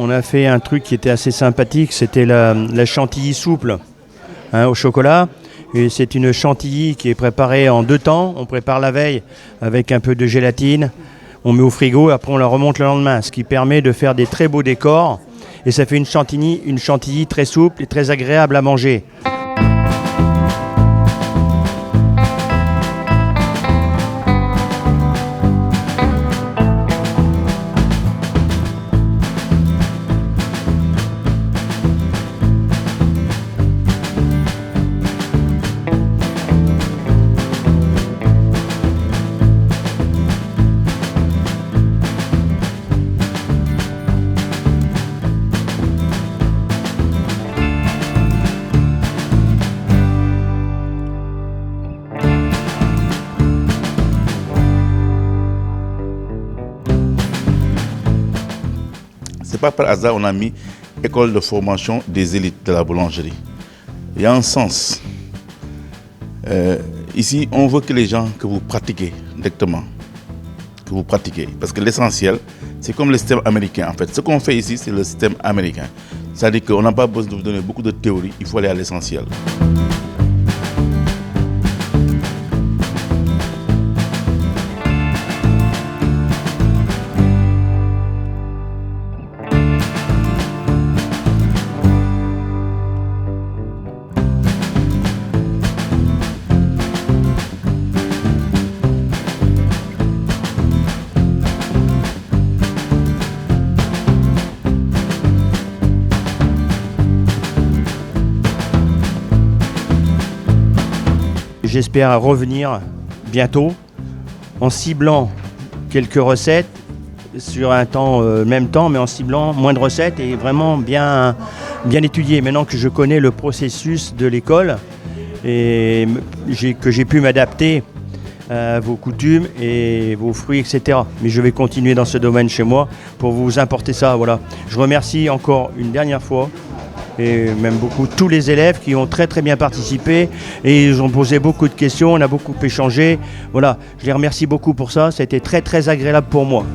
on a fait un truc qui était assez sympathique, c'était la chantilly souple au chocolat. Et c'est une chantilly qui est préparée en 2 temps. On prépare la veille avec un peu de gélatine, on met au frigo, après on la remonte le lendemain, ce qui permet de faire des très beaux décors. Et ça fait une chantilly très souple et très agréable à manger. C'est pas par hasard qu'on a mis école de formation des élites de la boulangerie. Il y a un sens. Ici, on veut que les gens que vous pratiquez directement, que vous pratiquez. Parce que l'essentiel, c'est comme le système américain en fait. Ce qu'on fait ici, c'est le système américain. C'est-à-dire qu'on n'a pas besoin de vous donner beaucoup de théorie, il faut aller à l'essentiel. J'espère revenir bientôt en ciblant quelques recettes sur un temps, même temps, mais en ciblant moins de recettes et vraiment bien étudié. Maintenant que je connais le processus de l'école et que j'ai pu m'adapter à vos coutumes et vos fruits, etc. Mais je vais continuer dans ce domaine chez moi pour vous importer ça. Voilà. Je remercie encore une dernière fois et même beaucoup tous les élèves qui ont très bien participé et ils ont posé beaucoup de questions, on a beaucoup échangé. Voilà, je les remercie beaucoup pour ça, ça a été très agréable pour moi.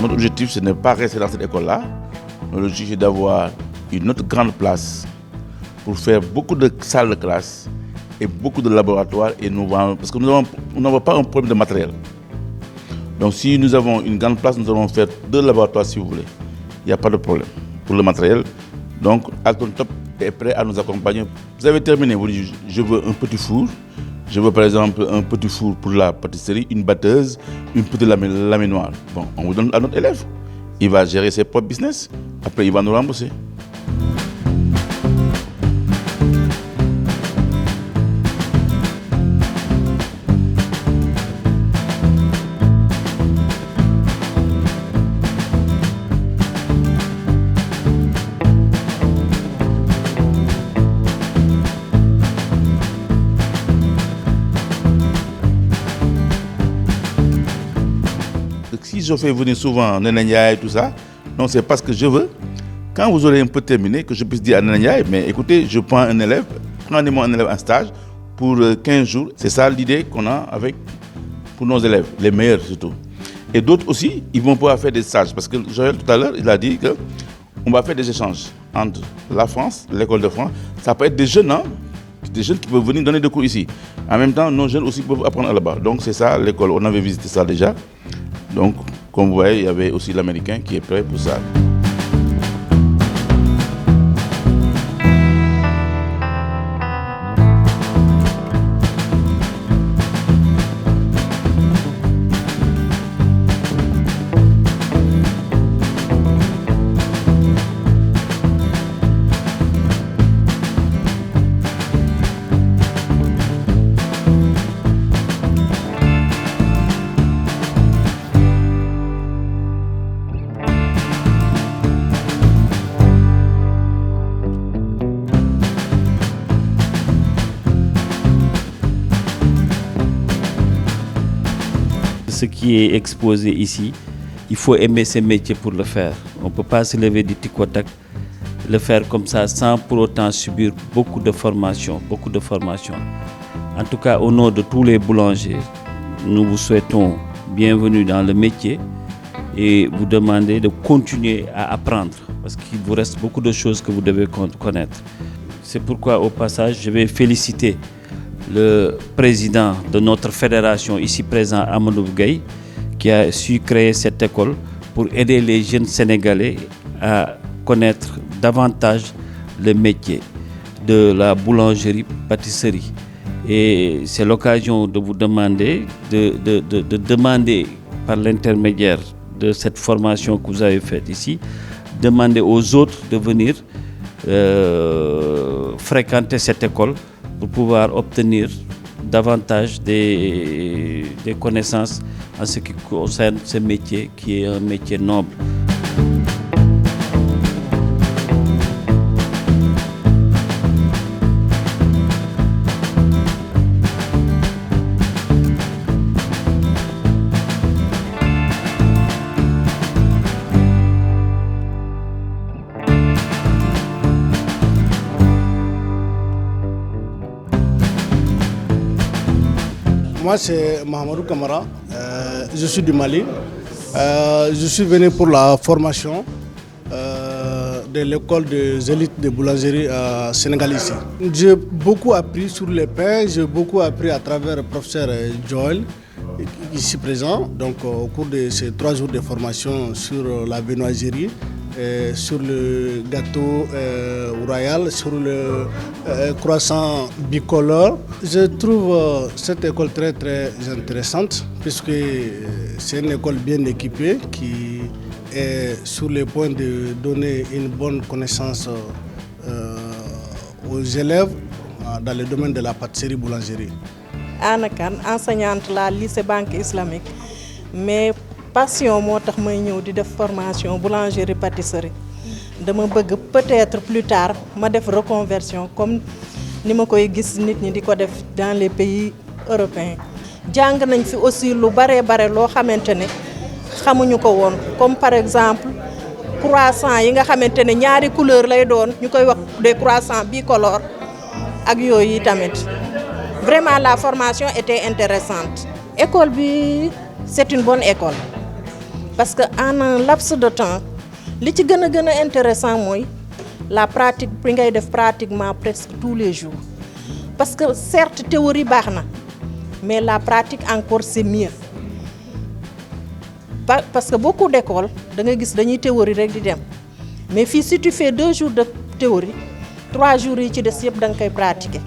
Notre objectif, ce n'est pas rester dans cette école-là. Notre objectif est d'avoir une autre grande place pour faire beaucoup de salles de classe et beaucoup de laboratoires. Parce que nous n'avons pas un problème de matériel. Donc si nous avons une grande place, nous allons faire 2 laboratoires si vous voulez. Il n'y a pas de problème pour le matériel. Donc Alton Top est prêt à nous accompagner. Vous avez terminé, vous dites je veux un petit four. Je veux par exemple un petit four pour la pâtisserie, une batteuse, une petite laminoire. Bon, on vous donne à notre élève. Il va gérer ses propres business. Après, il va nous rembourser. Si je fais venir souvent Nenenia et tout ça, non, c'est parce que je veux, quand vous aurez un peu terminé, que je puisse dire à Nenenia, mais écoutez, je prends un élève, prenez-moi un élève en stage pour 15 jours. C'est ça l'idée qu'on a pour nos élèves, les meilleurs surtout. Et d'autres aussi, ils vont pouvoir faire des stages. Parce que Joël, tout à l'heure, il a dit qu'on va faire des échanges entre la France, l'école de France. Ça peut être des jeunes, des jeunes qui peuvent venir donner des cours ici. En même temps, nos jeunes aussi peuvent apprendre là-bas. Donc c'est ça l'école, on avait visité ça déjà. Donc, comme vous voyez, il y avait aussi l'Américain qui est prêt pour ça. ce qui est exposé ici, il faut aimer ce métier pour le faire. On ne peut pas se lever du tic au tac, le faire comme ça sans pour autant subir beaucoup de formation. En tout cas, au nom de tous les boulangers, nous vous souhaitons bienvenue dans le métier et vous demander de continuer à apprendre parce qu'il vous reste beaucoup de choses que vous devez connaître. C'est pourquoi au passage, je vais féliciter le président de notre fédération ici présent, Amadou Gueye, qui a su créer cette école pour aider les jeunes Sénégalais à connaître davantage le métier de la boulangerie-pâtisserie. Et c'est l'occasion de vous demander, de demander par l'intermédiaire de cette formation que vous avez faite ici, demander aux autres de venir fréquenter cette école pour pouvoir obtenir davantage des connaissances en ce qui concerne ce métier qui est un métier noble. Moi, c'est Mahamadou Kamara, je suis du Mali. Je suis venu pour la formation de l'école des élites de boulangerie sénégalais ici. J'ai beaucoup appris sur les pains, j'ai beaucoup appris à travers le professeur Joël, ici présent, donc au cours de ces 3 jours de formation sur la viennoiserie, sur le gâteau royal, sur le croissant bicolore. Je trouve cette école très très intéressante puisque c'est une école bien équipée qui est sur le point de donner une bonne connaissance aux élèves dans le domaine de la pâtisserie-boulangerie. Anna Kane, enseignante la lycée banque islamique, mais passion moo tax may ñëw di def formation boulangerie pâtisserie dama bëgg peut-être plus tard ma def reconversion comme ni ma koy gis nit ñi di ko def dans les pays européens. jàng nañ fi aussi lu bare loo xamante ne xamuñu ko woon comme par exemple croissant yi nga xamante ne ñaari couleur lay doon ñu koy wax des croissants bicolores ak yooyu tamit vraiment la formation était intéressante. École bi c'est une bonne école. Parce qu'en un laps de temps, ce qui est intéressant, c'est la pratique, pratiquement presque tous les jours. Parce que certes, la théorie est bonne, mais la pratique encore c'est mieux. Parce que beaucoup d'écoles, tu vois des théories. Mais si tu fais 2 jours de théorie, 3 jours tu peux pratiquer.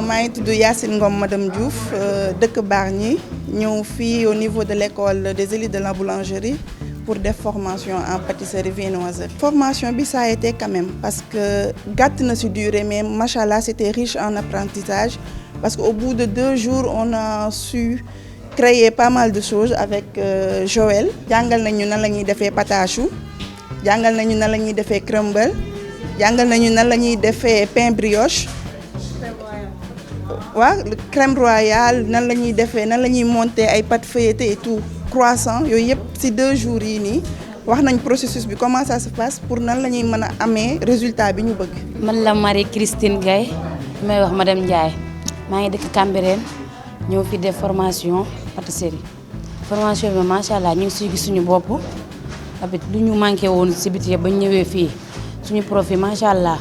maa ngi tudd Yacine Ngom Madame Diouf dëkk Bargny ñëw fii au niveau de l'école des élites de la boulangerie pour des formations en pâtisserie viennoiserie. Formation bi ça a été quand même parce que gàtt na ci durée mais machallah c'était riche en apprentissage parce qu'au bout de 2 jours on a su créer pas mal de choses avec Joël. jàngal nañu nan la ñuy defee pâte à choux, jàngal nañu nan la ñuy defee crumble, jàngal nañu nan la ñuy defee pain brioche. waaw crème royale nan la ñuy defee nan la ñuy monter ay pâtes feuilletées et tout croissant yooyu yëpp ci 2 jours yi nii wax nañ processus bi comment ça se passe pour nan la ñuy mën a amee résultat bi ñu bëgg. man la Marie Christine Gaye may wax madame Ndiaye maa ngi dëkk Cambérène ñëw fi def formation pâtisserie formation bi macha allah ñu ngi siy gis suñu bopp tamit lu ñu manqué woon ci biti ba ñëwee fii suñu prof yi macha allah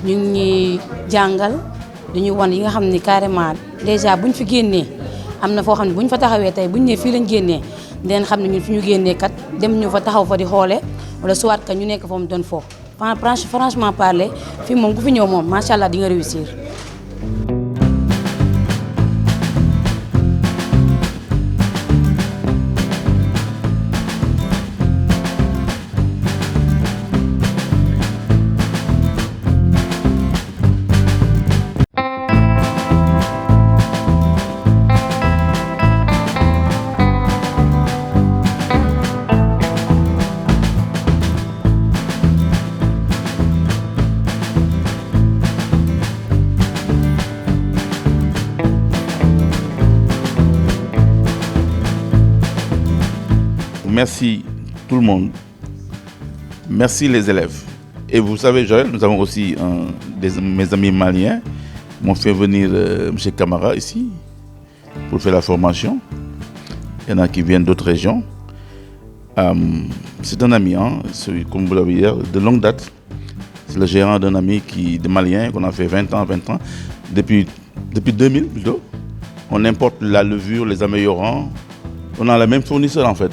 ñu ngi ñuy jàngal. dañuy wan yi nga xam ni carrément déjà buñ fi génnee am na foo xam ne buñ fa taxawee tey buñ ne fii lañ génnee dinañ xam ne ñun fi ñu génnee kat dem ñu fa taxaw fa di xoole wala soit que ñu nekk fa mu doon foofu franchement parler fii moom ku fi ñëw moom macha allah di nga réussir. merci tout le monde. Merci les élèves. Et vous savez, Joël, nous avons aussi mes amis maliens m'ont fait venir M. Camara ici pour faire la formation. Il y en a qui viennent d'autres régions. C'est un ami, hein, comme vous l'avez dit hier, de longue date. C'est le gérant d'un ami de malien qu'on a fait 20 ans. Depuis 2000 plutôt. On importe la levure, les améliorants. On a le même fournisseur en fait.